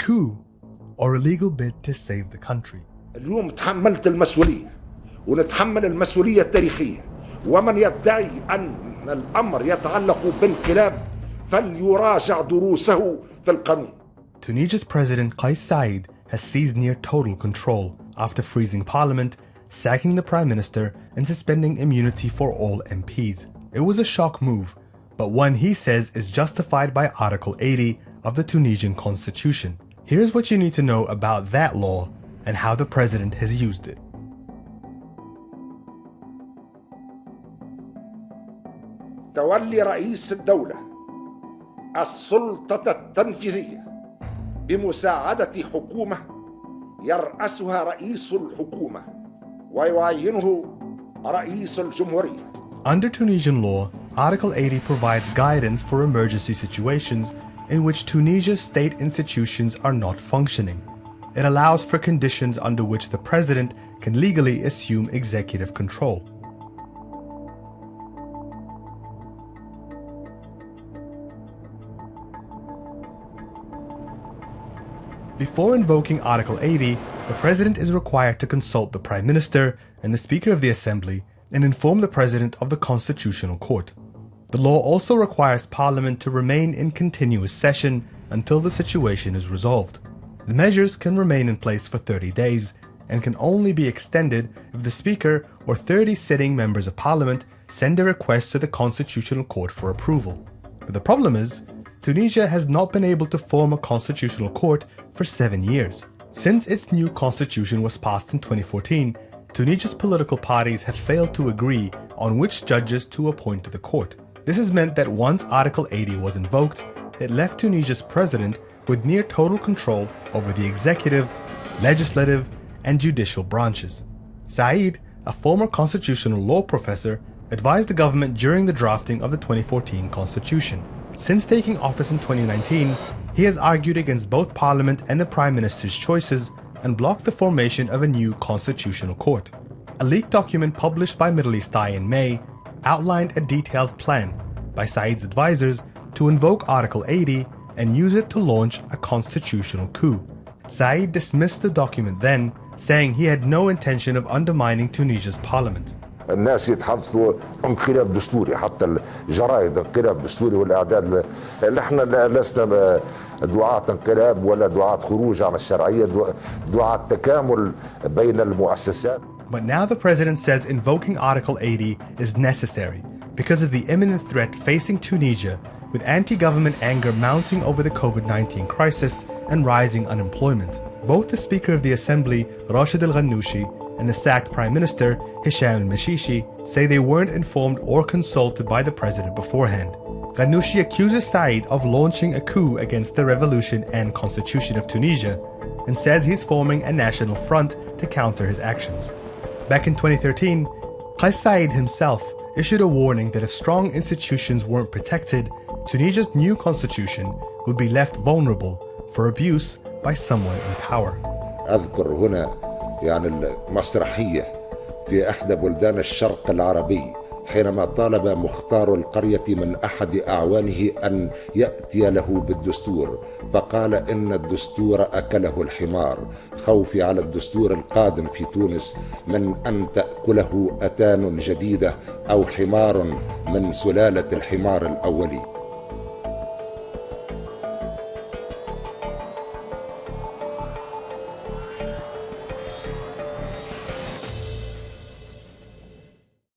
coup or a legal bid to save the country. اليوم تحملت المسؤولية ونتحمل المسؤولية التاريخية، ومن يدعي أن الأمر يتعلق بانقلاب فليراجع دروسه في القانون. Tunisia's President Kais Saied has seized near total control after freezing parliament, sacking the prime minister, and suspending immunity for all MPs. It was a shock move, but one he says is justified by Article 80 of the Tunisian constitution. Here's what you need to know about that law and how the president has used it. تولي رئيس الدولة السلطة التنفيذية بمساعدة حكومة يرأسها رئيس الحكومة ويعينه رئيس الجمهورية. Under Tunisian law, Article 80 provides guidance for emergency situations in which Tunisia's state institutions are not functioning. It allows for conditions under which the president can legally assume executive control. Before invoking Article 80, the president is required to consult the prime minister and the speaker of the assembly and inform the president of the constitutional court. The law also requires parliament to remain in continuous session until the situation is resolved. The measures can remain in place for 30 days and can only be extended if the speaker or 30 sitting members of parliament send a request to the constitutional court for approval. But the problem is, Tunisia has not been able to form a constitutional court for 7 years. Since its new constitution was passed in 2014, Tunisia's political parties have failed to agree on which judges to appoint to the court. This has meant that once Article 80 was invoked, it left Tunisia's president with near total control over the executive, legislative, and judicial branches. Saied, a former constitutional law professor, advised the government during the drafting of the 2014 constitution. Since taking office in 2019, he has argued against both parliament and the prime minister's choices and blocked the formation of a new constitutional court. A leaked document published by Middle East Eye in May outlined a detailed plan by Saied's advisors to invoke Article 80 and use it to launch a constitutional coup. Saied dismissed the document then, saying he had no intention of undermining Tunisia's parliament. الناس يتحدثوا انقلاب دستوري، حتى الجرائد انقلاب دستوري والاعداد. نحن لسنا دعاة انقلاب ولا دعاة خروج عن الشرعية، دعاة تكامل بين المؤسسات. But now the president says invoking Article 80 is necessary because of the imminent threat facing Tunisia, with anti-government anger mounting over the COVID-19 crisis and rising unemployment. Both the Speaker of the Assembly, Rashid al-Ghannouchi, and the sacked Prime Minister, Hisham al-Mashishi, say they weren't informed or consulted by the president beforehand. Ghannouchi accuses Saied of launching a coup against the revolution and constitution of Tunisia and says he's forming a national front to counter his actions. Back in 2013, Kais Saied himself issued a warning that if strong institutions weren't protected, Tunisia's new constitution would be left vulnerable for abuse by someone in power. أذكر هنا المسرحية في إحدى بلدان الشرق العربي حينما طالب مختار القرية من أحد أعوانه أن يأتي له بالدستور، فقال إن الدستور أكله الحمار، خوفي على الدستور القادم في تونس من أن تأكله أتان جديدة أو حمار من سلالة الحمار الأولي.